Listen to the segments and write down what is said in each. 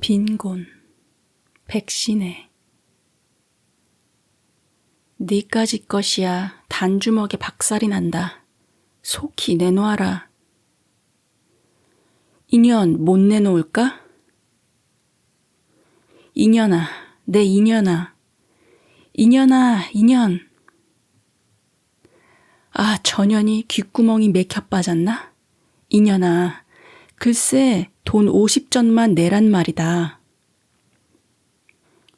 빈곤, 백신해. 니까지 것이야 단주먹에 박살이 난다. 속히 내놓아라. 인연 못 내놓을까? 인연아, 내 인연아. 인연아, 인연. 아, 전연이 귓구멍이 맥혀 빠졌나? 인연아, 글쎄 돈 50전만 내란 말이다.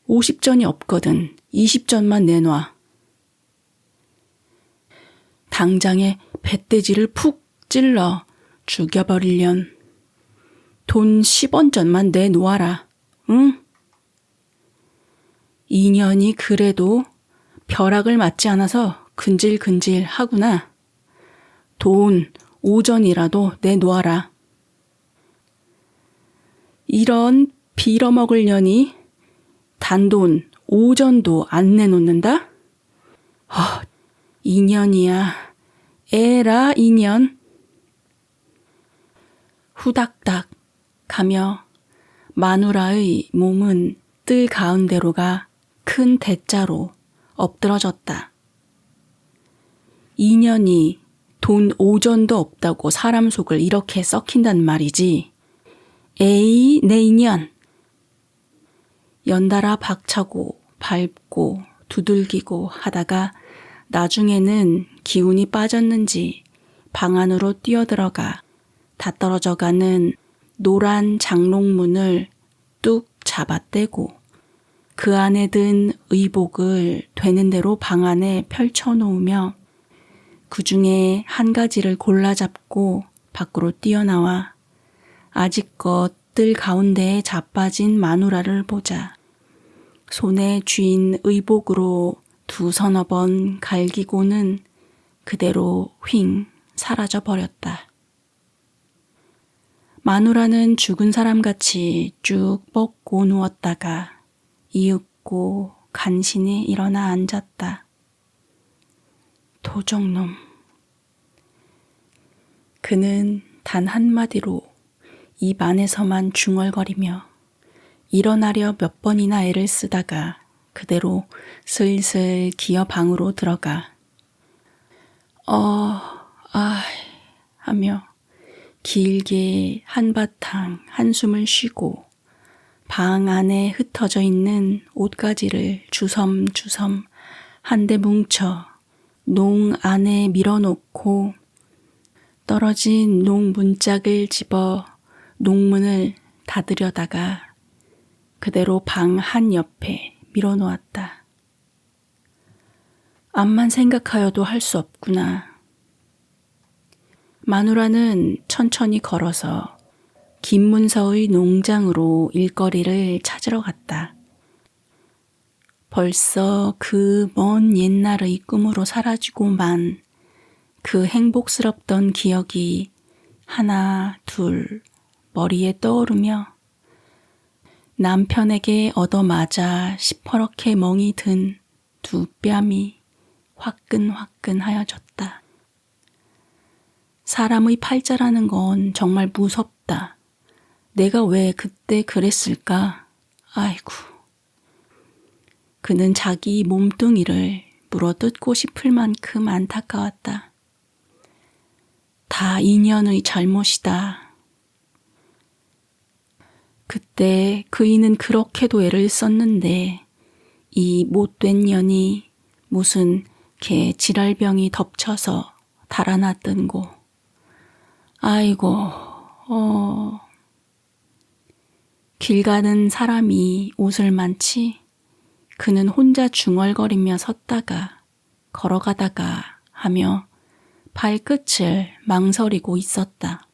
50전이 없거든. 20전만 내놔. 당장에 배돼지를 푹 찔러 죽여버리련. 돈 10원전만 내놓아라. 응? 인연이 그래도 벼락을 맞지 않아서 근질근질 하구나. 돈 5전이라도 내놓아라. 이런 빌어먹을 년이 단돈 5전도 안 내놓는다? 인연이야. 에라 인연. 후닥닥 가며 마누라의 몸은 뜰 가운데로가 큰 대자로 엎드러졌다. 인연이 돈 5전도 없다고 사람 속을 이렇게 썩힌단 말이지. 에이, 내 인연. 연달아 박차고 밟고 두들기고 하다가 나중에는 기운이 빠졌는지 방 안으로 뛰어들어가 다 떨어져가는 노란 장롱문을 뚝 잡아떼고 그 안에 든 의복을 되는 대로 방 안에 펼쳐놓으며 그 중에 한 가지를 골라 잡고 밖으로 뛰어나와 아직껏 뜰 가운데에 자빠진 마누라를 보자 손에 쥔 의복으로 두서너 번 갈기고는 그대로 휑 사라져 버렸다. 마누라는 죽은 사람같이 쭉 뻗고 누웠다가 이윽고 간신히 일어나 앉았다. 도적놈. 그는 단 한마디로 입 안에서만 중얼거리며 일어나려 몇 번이나 애를 쓰다가 그대로 슬슬 기어 방으로 들어가 하며 길게 한바탕 한숨을 쉬고 방 안에 흩어져 있는 옷가지를 주섬주섬 한데 뭉쳐 농 안에 밀어놓고 떨어진 농 문짝을 집어 농문을 닫으려다가 그대로 방 한 옆에 밀어놓았다. 암만 생각하여도 할 수 없구나. 마누라는 천천히 걸어서 김문서의 농장으로 일거리를 찾으러 갔다. 벌써 그 먼 옛날의 꿈으로 사라지고만 그 행복스럽던 기억이 하나 둘 머리에 떠오르며 남편에게 얻어맞아 시퍼렇게 멍이 든 두 뺨이 화끈화끈하여졌다. 사람의 팔자라는 건 정말 무섭다. 내가 왜 그때 그랬을까? 아이고. 그는 자기 몸뚱이를 물어뜯고 싶을 만큼 안타까웠다. 다 인연의 잘못이다. 그때 그이는 그렇게도 애를 썼는데 이 못된 년이 무슨 개 지랄병이 덮쳐서 달아났던고. 아이고, 길 가는 사람이 옷을 많지 그는 혼자 중얼거리며 섰다가 걸어가다가 하며 발끝을 망설이고 있었다.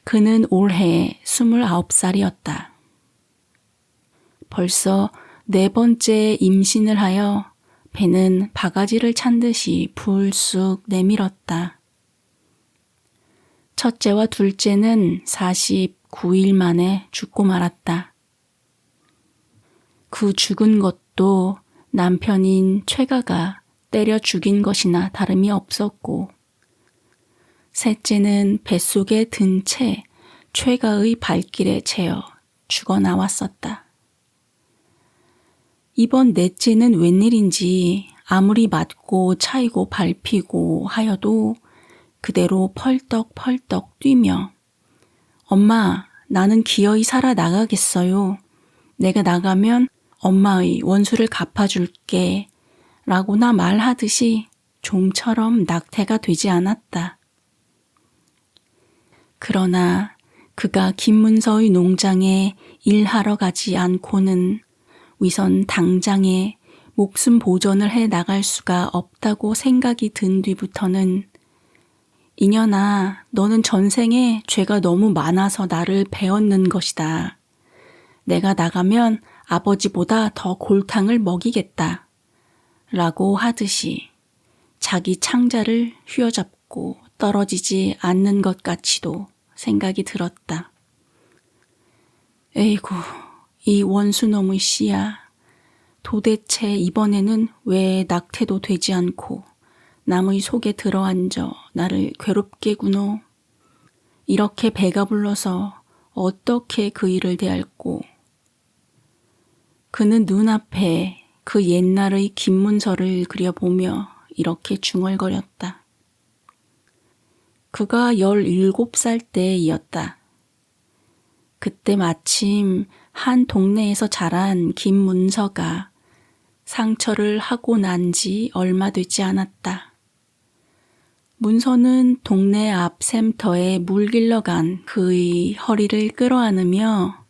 그는 올해 29살이었다. 벌써 4번째 임신을 하여 배는 바가지를 찬 듯이 불쑥 내밀었다. 첫째와 둘째는 49일 만에 죽고 말았다. 그 죽은 것도 남편인 최가가 때려 죽인 것이나 다름이 없었고 셋째는 뱃속에 든 채 최가의 발길에 채여 죽어 나왔었다. 이번 넷째는 웬일인지 아무리 맞고 차이고 밟히고 하여도 그대로 펄떡펄떡 뛰며 엄마, 나는 기어이 살아나가겠어요. 내가 나가면 엄마의 원수를 갚아줄게 라고나 말하듯이 좀처럼 낙태가 되지 않았다. 그러나 그가 김문서의 농장에 일하러 가지 않고는 위선 당장에 목숨 보존을 해 나갈 수가 없다고 생각이 든 뒤부터는 이년아, 너는 전생에 죄가 너무 많아서 나를 베었는 것이다. 내가 나가면 아버지보다 더 골탕을 먹이겠다. 라고 하듯이 자기 창자를 휘어잡고 떨어지지 않는 것 같이도 생각이 들었다. 에이구, 이 원수놈의 씨야. 도대체 이번에는 왜 낙태도 되지 않고 남의 속에 들어앉아 나를 괴롭게 구노. 이렇게 배가 불러서 어떻게 그 일을 대할꼬. 그는 눈앞에 그 옛날의 김문서를 그려보며 이렇게 중얼거렸다. 그가 17살 때이었다. 그때 마침 한 동네에서 자란 김문서가 상처를 하고 난 지 얼마 되지 않았다. 문서는 동네 앞 샘터에 물 길러 간 그의 허리를 끌어안으며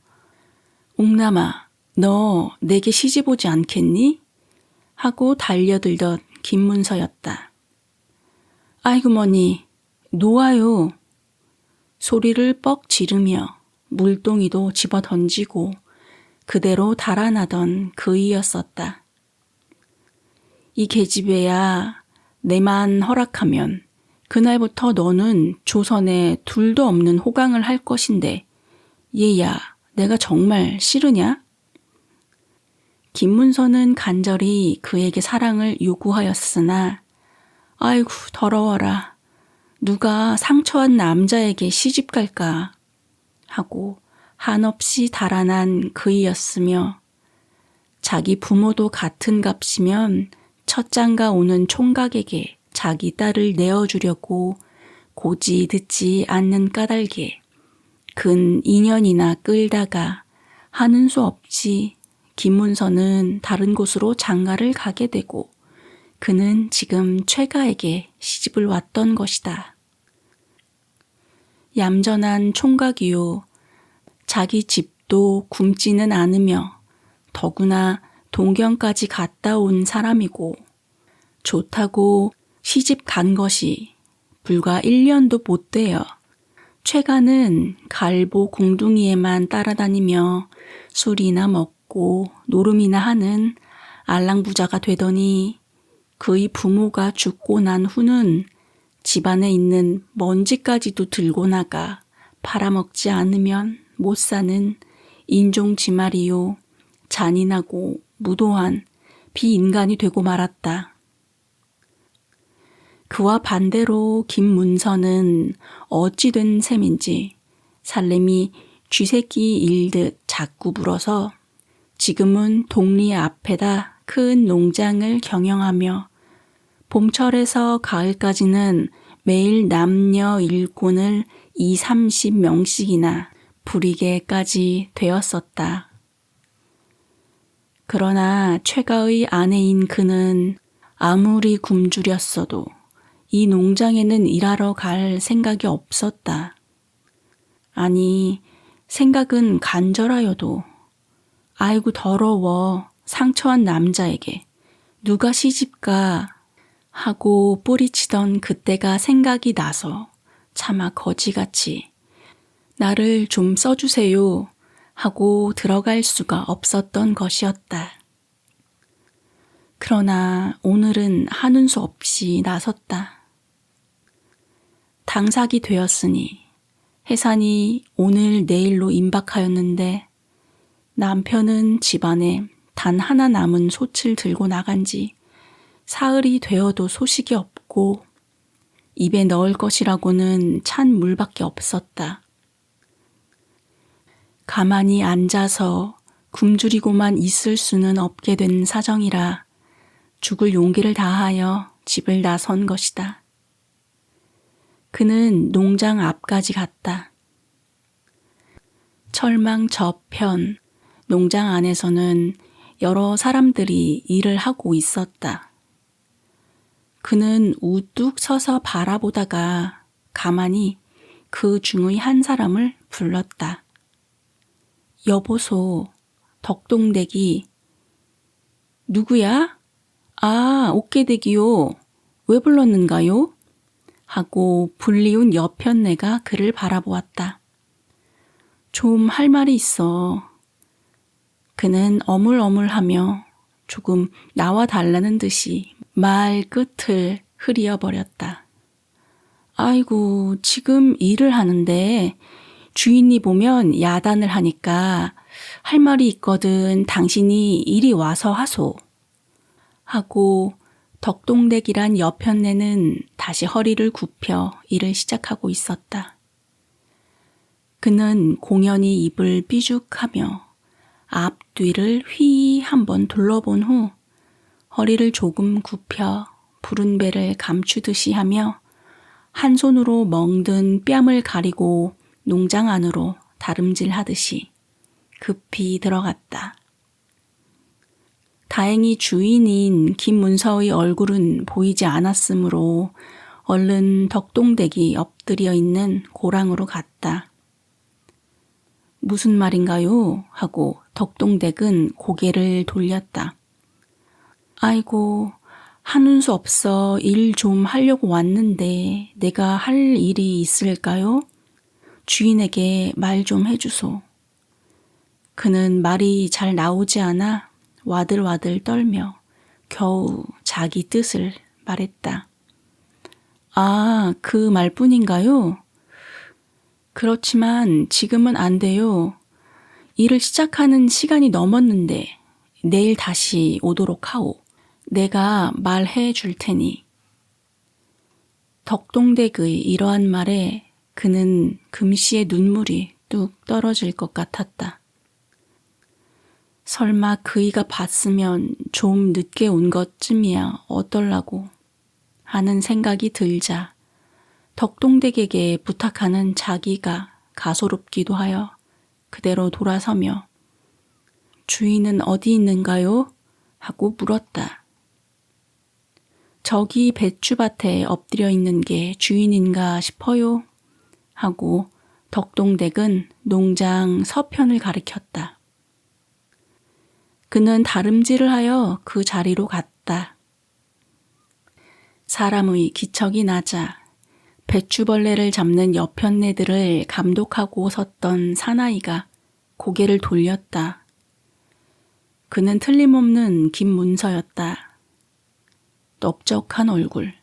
옥남아, 너 내게 시집 오지 않겠니? 하고 달려들던 김문서였다. 아이고 머니, 놓아요. 소리를 뻑 지르며 물동이도 집어 던지고 그대로 달아나던 그이였었다. 이 계집애야, 내만 허락하면 그날부터 너는 조선에 둘도 없는 호강을 할 것인데 얘야, 내가 정말 싫으냐? 김문서는 간절히 그에게 사랑을 요구하였으나 아이고 더러워라. 누가 상처한 남자에게 시집 갈까? 하고 한없이 달아난 그이였으며 자기 부모도 같은 값이면 첫 장가 오는 총각에게 자기 딸을 내어주려고 고지 듣지 않는 까닭에 근 2년이나 끌다가 하는 수 없이 김문서는 다른 곳으로 장가를 가게 되고 그는 지금 최가에게 시집을 왔던 것이다. 얌전한 총각이요. 자기 집도 굶지는 않으며 더구나 동경까지 갔다 온 사람이고 좋다고 시집 간 것이 불과 1년도 못 되어 최가는 갈보 공둥이에만 따라다니며 술이나 먹고 노름이나 하는 알랑부자가 되더니 그의 부모가 죽고 난 후는 집안에 있는 먼지까지도 들고 나가 팔아먹지 않으면 못 사는 인종지말이요. 잔인하고 무도한 비인간이 되고 말았다. 그와 반대로 김문서는 어찌 된 셈인지 살림이 쥐새끼 일듯 자꾸 불어서 지금은 동리 앞에다 큰 농장을 경영하며 봄철에서 가을까지는 매일 남녀 일꾼을 20-30명씩이나 부리게까지 되었었다. 그러나 최가의 아내인 그는 아무리 굶주렸어도 이 농장에는 일하러 갈 생각이 없었다. 아니, 생각은 간절하여도 아이고 더러워 상처한 남자에게 누가 시집가 하고 뿌리치던 그때가 생각이 나서 차마 거지같이 나를 좀 써주세요 하고 들어갈 수가 없었던 것이었다. 그러나 오늘은 하는 수 없이 나섰다. 당삭이 되었으니 해산이 오늘 내일로 임박하였는데 남편은 집안에 단 하나 남은 솥을 들고 나간 지 사흘이 되어도 소식이 없고 입에 넣을 것이라고는 찬 물밖에 없었다. 가만히 앉아서 굶주리고만 있을 수는 없게 된 사정이라 죽을 용기를 다하여 집을 나선 것이다. 그는 농장 앞까지 갔다. 철망 저편 농장 안에서는 여러 사람들이 일을 하고 있었다. 그는 우뚝 서서 바라보다가 가만히 그 중의 한 사람을 불렀다. 여보소, 덕동댁이. 누구야? 아, 옥계댁이요. 왜 불렀는가요? 하고 불리운 여편네가 그를 바라보았다. 좀 할 말이 있어. 그는 어물어물하며 조금 나와 달라는 듯이 말 끝을 흐리어버렸다. 아이고, 지금 일을 하는데 주인이 보면 야단을 하니까 할 말이 있거든 당신이 이리 와서 하소. 하고 덕동댁이란 여편네는 다시 허리를 굽혀 일을 시작하고 있었다. 그는 공연히 입을 삐죽하며 앞뒤를 휘 한번 둘러본 후 허리를 조금 굽혀 부른 배를 감추듯이 하며 한 손으로 멍든 뺨을 가리고 농장 안으로 다름질하듯이 급히 들어갔다. 다행히 주인인 김문서의 얼굴은 보이지 않았으므로 얼른 덕동댁이 엎드려 있는 고랑으로 갔다. 무슨 말인가요? 하고 덕동댁은 고개를 돌렸다. 아이고, 하는 수 없어 일 좀 하려고 왔는데 내가 할 일이 있을까요? 주인에게 말 좀 해주소. 그는 말이 잘 나오지 않아 와들와들 떨며 겨우 자기 뜻을 말했다. 아, 그 말뿐인가요? 그렇지만 지금은 안 돼요. 일을 시작하는 시간이 넘었는데 내일 다시 오도록 하오. 내가 말해 줄 테니. 덕동댁의 이러한 말에 그는 금시에 눈물이 뚝 떨어질 것 같았다. 설마 그이가 봤으면 좀 늦게 온 것쯤이야 어떨라고 하는 생각이 들자 덕동댁에게 부탁하는 자기가 가소롭기도 하여 그대로 돌아서며 주인은 어디 있는가요? 하고 물었다. 저기 배추밭에 엎드려 있는 게 주인인가 싶어요. 하고 덕동댁은 농장 서편을 가리켰다. 그는 다름질을 하여 그 자리로 갔다. 사람의 기척이 나자 배추벌레를 잡는 여편네들을 감독하고 섰던 사나이가 고개를 돌렸다. 그는 틀림없는 김문서였다. 넓적한 얼굴,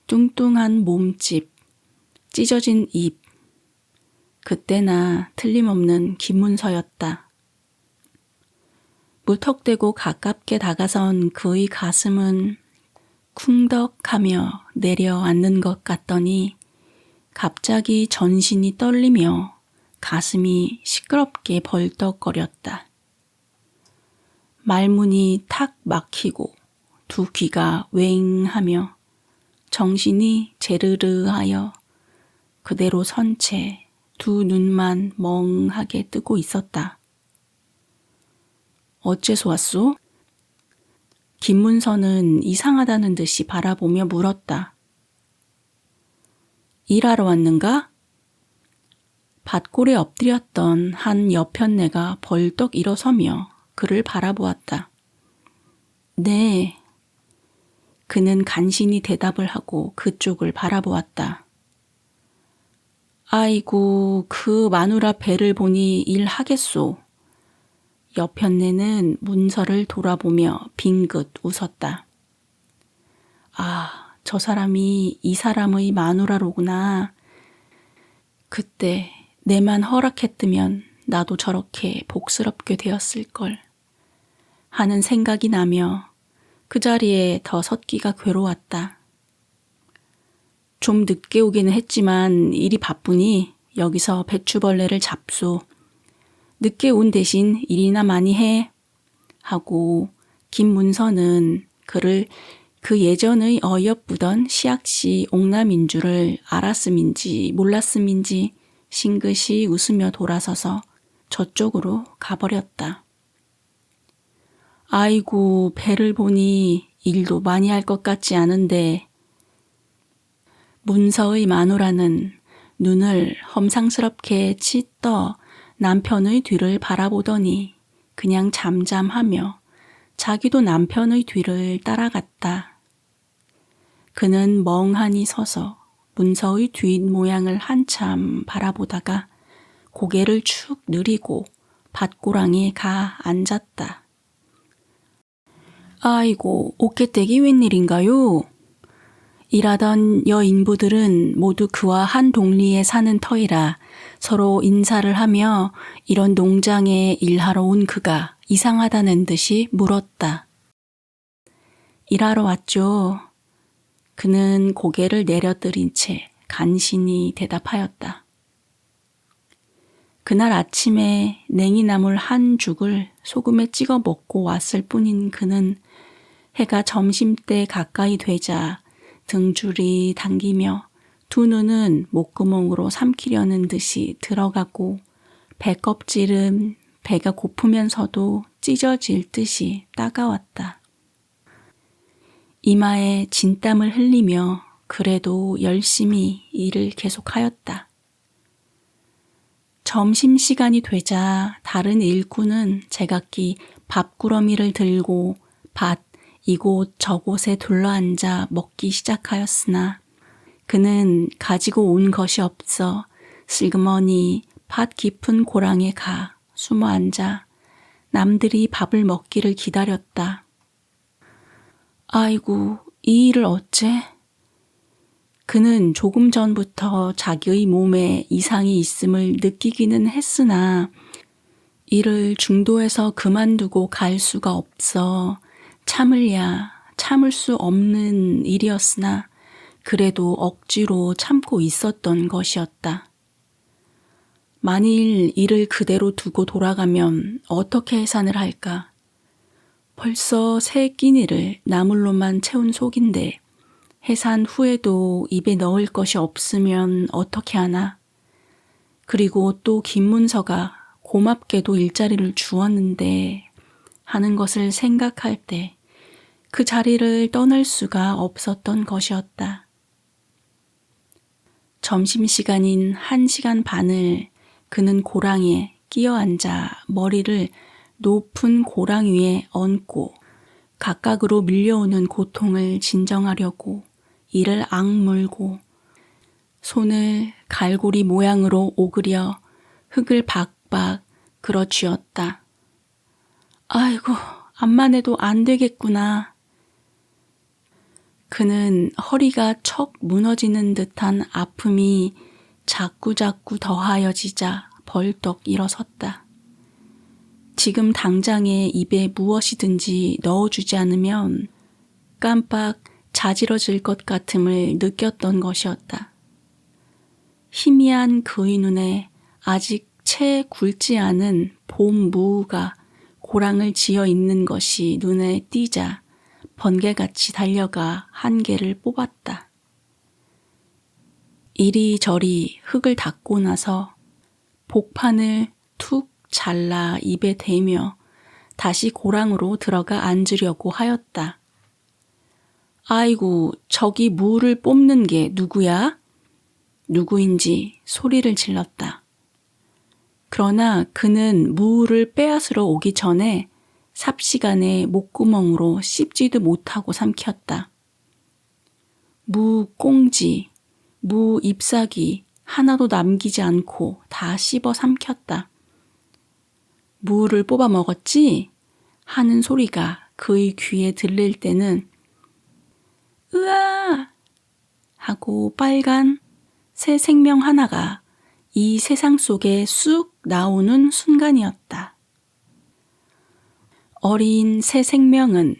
뚱뚱한 몸집, 찢어진 입. 그때나 틀림없는 김문서였다. 무턱대고 가깝게 다가선 그의 가슴은 쿵덕하며 내려앉는 것 같더니 갑자기 전신이 떨리며 가슴이 시끄럽게 벌떡거렸다. 말문이 탁 막히고 두 귀가 웽하며 정신이 제르르하여 그대로 선 채 두 눈만 멍하게 뜨고 있었다. 어째서 왔소? 김문서는 이상하다는 듯이 바라보며 물었다. 일하러 왔는가? 밭골에 엎드렸던 한 여편네가 벌떡 일어서며 그를 바라보았다. 네. 그는 간신히 대답을 하고 그쪽을 바라보았다. 아이고, 그 마누라 배를 보니 일하겠소. 여편네는 문서를 돌아보며 빙긋 웃었다. 아, 저 사람이 이 사람의 마누라로구나. 그때 내만 허락했으면 나도 저렇게 복스럽게 되었을걸 하는 생각이 나며 그 자리에 더 섰기가 괴로웠다. 좀 늦게 오기는 했지만 일이 바쁘니 여기서 배추벌레를 잡소. 늦게 온 대신 일이나 많이 해. 하고 김문서는 그를 그 예전의 어이없부던 시약시 옥남인 줄을 알았음인지 몰랐음인지 싱긋이 웃으며 돌아서서 저쪽으로 가버렸다. 아이고, 배를 보니 일도 많이 할 것 같지 않은데. 문서의 마누라는 눈을 험상스럽게 치떠 남편의 뒤를 바라보더니 그냥 잠잠하며 자기도 남편의 뒤를 따라갔다. 그는 멍하니 서서 문서의 뒷모양을 한참 바라보다가 고개를 축 느리고 밭고랑에 가 앉았다. 아이고, 옷개떼기 웬일인가요? 일하던 여인부들은 모두 그와 한 동리에 사는 터이라 서로 인사를 하며 이런 농장에 일하러 온 그가 이상하다는 듯이 물었다. 일하러 왔죠. 그는 고개를 내려들인 채 간신히 대답하였다. 그날 아침에 냉이나물 한 죽을 소금에 찍어 먹고 왔을 뿐인 그는 해가 점심때 가까이 되자 등줄이 당기며 두 눈은 목구멍으로 삼키려는 듯이 들어가고 배껍질은 배가 고프면서도 찢어질 듯이 따가웠다. 이마에 진땀을 흘리며 그래도 열심히 일을 계속하였다. 점심시간이 되자 다른 일꾼은 제각기 밥꾸러미를 들고 밭 이곳 저곳에 둘러앉아 먹기 시작하였으나 그는 가지고 온 것이 없어 슬그머니 밭 깊은 고랑에 가 숨어 앉아 남들이 밥을 먹기를 기다렸다. 아이고, 이 일을 어째? 그는 조금 전부터 자기의 몸에 이상이 있음을 느끼기는 했으나 이를 중도에서 그만두고 갈 수가 없어 참을야 참을 수 없는 일이었으나 그래도 억지로 참고 있었던 것이었다. 만일 이를 그대로 두고 돌아가면 어떻게 해산을 할까? 벌써 세 끼니를 나물로만 채운 속인데 해산 후에도 입에 넣을 것이 없으면 어떻게 하나? 그리고 또 김문서가 고맙게도 일자리를 주었는데 하는 것을 생각할 때 그 자리를 떠날 수가 없었던 것이었다. 점심시간인 1시간 반을 그는 고랑에 끼어 앉아 머리를 높은 고랑 위에 얹고 각각으로 밀려오는 고통을 진정하려고 이를 악물고 손을 갈고리 모양으로 오그려 흙을 박박 그어쥐었다. 아이고, 암만 해도 안 되겠구나. 그는 허리가 척 무너지는 듯한 아픔이 자꾸자꾸 더하여지자 벌떡 일어섰다. 지금 당장에 입에 무엇이든지 넣어주지 않으면 깜빡 자지러질 것 같음을 느꼈던 것이었다. 희미한 그의 눈에 아직 채 굵지 않은 봄 무가 고랑을 지어 있는 것이 눈에 띄자 번개같이 달려가 한 개를 뽑았다. 이리저리 흙을 닦고 나서 복판을 툭 잘라 입에 대며 다시 고랑으로 들어가 앉으려고 하였다. 아이고, 저기 무를 뽑는 게 누구야? 누구인지 소리를 질렀다. 그러나 그는 무를 빼앗으러 오기 전에 삽시간에 목구멍으로 씹지도 못하고 삼켰다. 무 꽁지, 무 잎사귀 하나도 남기지 않고 다 씹어 삼켰다. 무를 뽑아 먹었지? 하는 소리가 그의 귀에 들릴 때는 으아! 하고 빨간 새 생명 하나가 이 세상 속에 쑥 나오는 순간이었다. 어린 새 생명은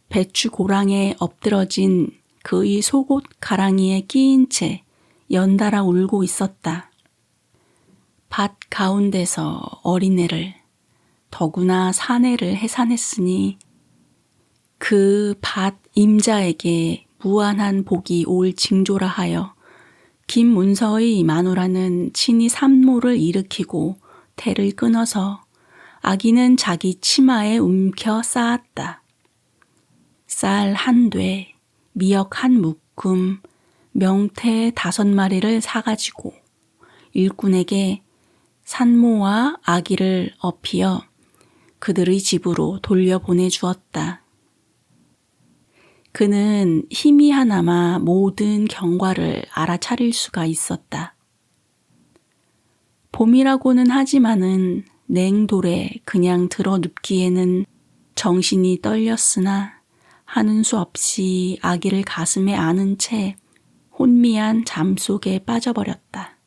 배추 고랑에 엎드러진 그의 속옷 가랑이에 끼인 채 연달아 울고 있었다. 밭 가운데서 어린애를, 더구나 사내를 해산했으니 그 밭 임자에게 무한한 복이 올 징조라 하여 김문서의 마누라는 친히 산모를 일으키고 태를 끊어서 아기는 자기 치마에 움켜 쌓았다. 쌀 한 돼, 미역 한 묶음, 명태 5마리를 사가지고 일꾼에게 산모와 아기를 업히어 그들의 집으로 돌려보내주었다. 그는 희미하나마 모든 경과를 알아차릴 수가 있었다. 봄이라고는 하지만은 냉돌에 그냥 들어 눕기에는 정신이 떨렸으나 하는 수 없이 아기를 가슴에 안은 채 혼미한 잠 속에 빠져버렸다.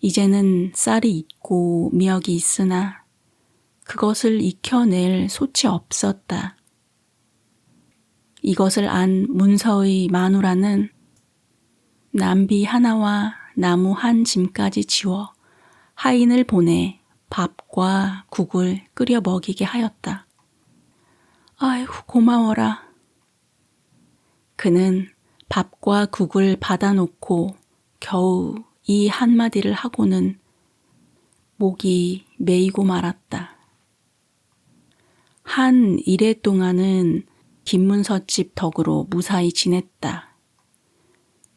이제는 쌀이 있고 미역이 있으나 그것을 익혀낼 솥이 없었다. 이것을 안 문서의 마누라는 남비 하나와 나무 한 짐까지 지워 하인을 보내 밥과 국을 끓여 먹이게 하였다. 아이고 고마워라. 그는 밥과 국을 받아놓고 겨우 이 한마디를 하고는 목이 메이고 말았다. 한 이래 동안은 김문서집 덕으로 무사히 지냈다.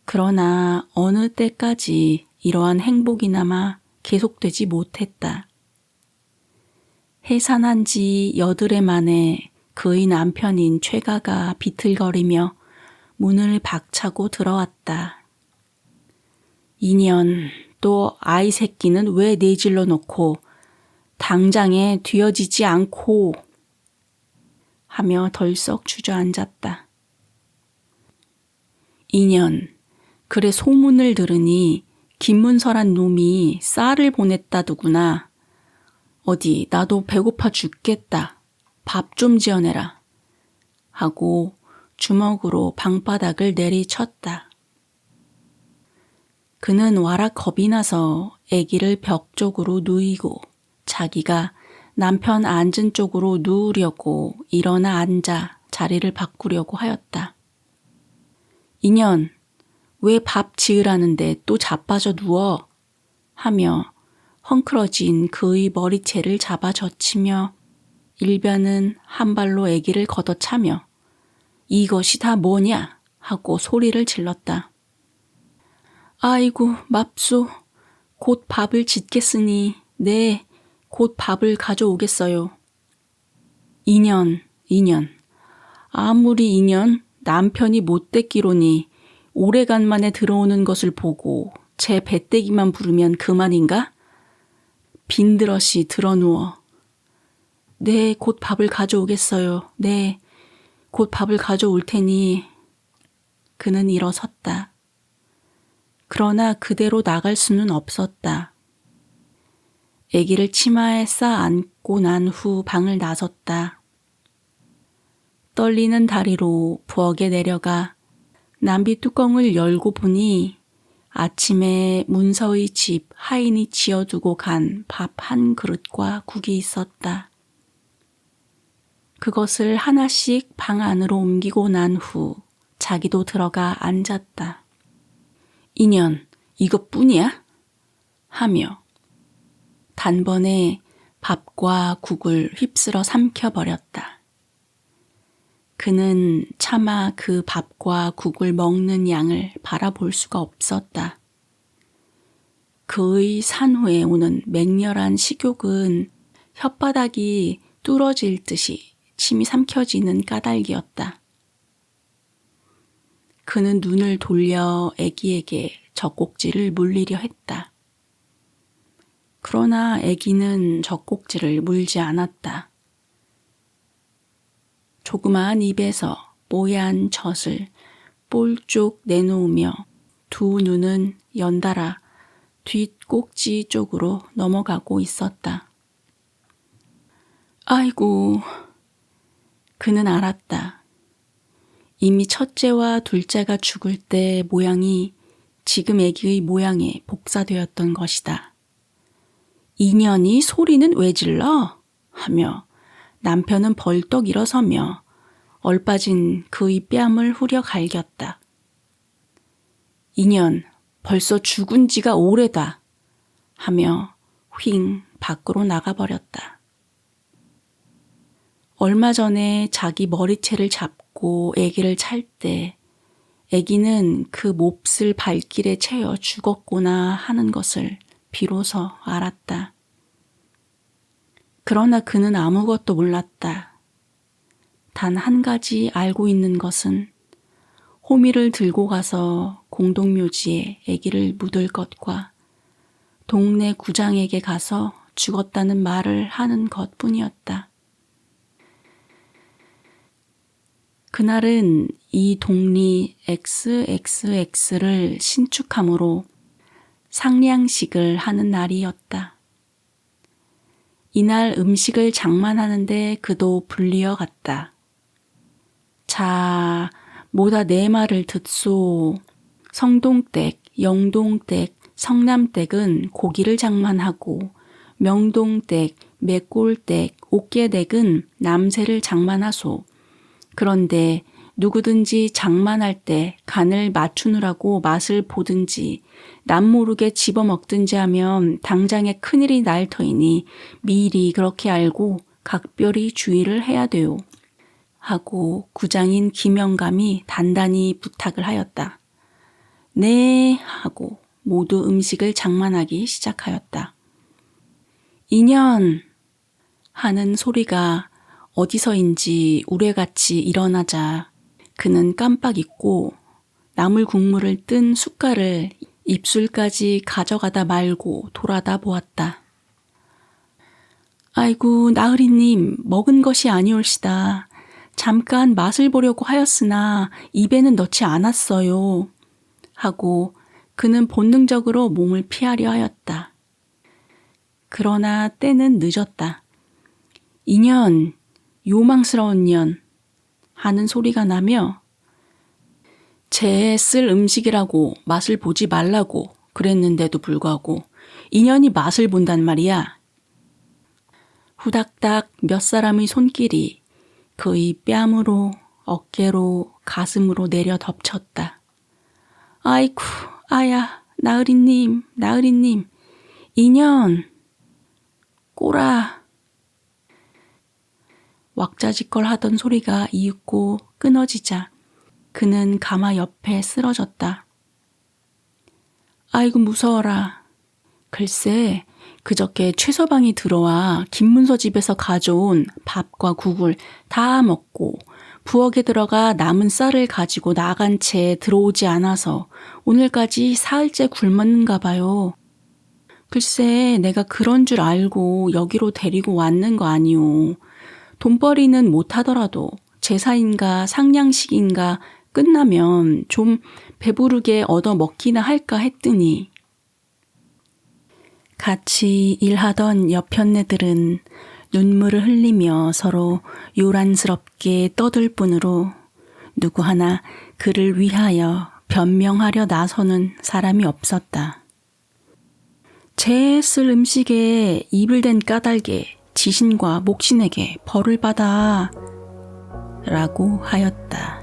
그러나 어느 때까지 이러한 행복이나마 계속되지 못했다. 해산한 지 8해 만에 그의 남편인 최가가 비틀거리며 문을 박차고 들어왔다. 이년 또 아이 새끼는 왜 내질러 놓고 당장에 뒤어지지 않고 하며 덜썩 주저앉았다. 2년, 그래 소문을 들으니 김문서란 놈이 쌀을 보냈다더구나. 어디 나도 배고파 죽겠다. 밥 좀 지어내라. 하고 주먹으로 방바닥을 내리쳤다. 그는 와락 겁이 나서 아기를 벽 쪽으로 누이고 자기가 남편 앉은 쪽으로 누우려고 일어나 앉아 자리를 바꾸려고 하였다. 이년, 왜 밥 지으라는데 또 자빠져 누워? 하며 헝클어진 그의 머리채를 잡아 젖히며 일변은 한 발로 아기를 걷어차며 이것이 다 뭐냐? 하고 소리를 질렀다. 아이고 맙소. 곧 밥을 짓겠으니 네, 곧 밥을 가져오겠어요. 2년. 아무리 2년 남편이 못됐기로니 오래간만에 들어오는 것을 보고 제 배때기만 부르면 그만인가? 빈드러시 드러누워. 네, 곧 밥을 가져오겠어요. 네, 곧 밥을 가져올 테니. 그는 일어섰다. 그러나 그대로 나갈 수는 없었다. 아기를 치마에 싸 안고 난 후 방을 나섰다. 떨리는 다리로 부엌에 내려가 남비 뚜껑을 열고 보니 아침에 문서의 집 하인이 지어두고 간 밥 한 그릇과 국이 있었다. 그것을 하나씩 방 안으로 옮기고 난 후 자기도 들어가 앉았다. 2년, 이것뿐이야? 하며 단번에 밥과 국을 휩쓸어 삼켜버렸다. 그는 차마 그 밥과 국을 먹는 양을 바라볼 수가 없었다. 그의 산후에 오는 맹렬한 식욕은 혓바닥이 뚫어질 듯이 침이 삼켜지는 까닭이었다. 그는 눈을 돌려 아기에게 젖꼭지를 물리려 했다. 그러나 아기는 젖꼭지를 물지 않았다. 조그마한 입에서 뽀얀 젖을 볼쪽 내놓으며 두 눈은 연달아 뒷꼭지 쪽으로 넘어가고 있었다. 아이고, 그는 알았다. 이미 첫째와 둘째가 죽을 때 모양이 지금 아기의 모양에 복사되었던 것이다. 인연이 소리는 왜 질러? 하며 남편은 벌떡 일어서며 얼빠진 그의 뺨을 후려 갈겼다. 인연, 벌써 죽은 지가 오래다. 하며 휑 밖으로 나가버렸다. 얼마 전에 자기 머리채를 잡고 아기를 찰 때 아기는 그 몹쓸 발길에 채여 죽었구나 하는 것을 비로소 알았다. 그러나 그는 아무것도 몰랐다. 단 한 가지 알고 있는 것은 호미를 들고 가서 공동묘지에 아기를 묻을 것과 동네 구장에게 가서 죽었다는 말을 하는 것뿐이었다. 그날은 이 동리 XXX를 신축함으로 상량식을 하는 날이었다. 이날 음식을 장만하는데 그도 불리어 갔다. 자, 모다 내 말을 듣소. 성동댁, 영동댁, 성남댁은 고기를 장만하고 명동댁, 맥골댁, 옥계댁은 남새를 장만하소. 그런데 누구든지 장만할 때 간을 맞추느라고 맛을 보든지 남모르게 집어먹든지 하면 당장에 큰일이 날 터이니 미리 그렇게 알고 각별히 주의를 해야 돼요. 하고 구장인 김영감이 단단히 부탁을 하였다. 네 하고 모두 음식을 장만하기 시작하였다. 인연 하는 소리가 어디서인지 우레같이 일어나자 그는 깜빡 잊고 나물 국물을 뜬 숟갈을 입술까지 가져가다 말고 돌아다 보았다. 아이고 나으리님 먹은 것이 아니올시다. 잠깐 맛을 보려고 하였으나 입에는 넣지 않았어요. 하고 그는 본능적으로 몸을 피하려 하였다. 그러나 때는 늦었다. 인연, 요망스러운 년 하는 소리가 나며 쟤 쓸 음식이라고 맛을 보지 말라고 그랬는데도 불구하고 인연이 맛을 본단 말이야. 후닥닥 몇 사람의 손길이 그의 뺨으로 어깨로 가슴으로 내려 덮쳤다. 아이쿠 아야 나으리님 인연 꼬라. 왁자지껄 하던 소리가 이윽고 끊어지자 그는 가마 옆에 쓰러졌다. 아이고 무서워라. 글쎄 그저께 최서방이 들어와 김문서 집에서 가져온 밥과 국을 다 먹고 부엌에 들어가 남은 쌀을 가지고 나간 채 들어오지 않아서 오늘까지 사흘째 굶었는가 봐요. 글쎄 내가 그런 줄 알고 여기로 데리고 왔는 거 아니오. 돈벌이는 못하더라도 제사인가 상냥식인가 끝나면 좀 배부르게 얻어 먹기나 할까 했더니 같이 일하던 여편네들은 눈물을 흘리며 서로 요란스럽게 떠들 뿐으로 누구 하나 그를 위하여 변명하려 나서는 사람이 없었다. 제 쓸 음식에 입을 댄 까닭에 지신과 목신에게 벌을 받아 라고 하였다.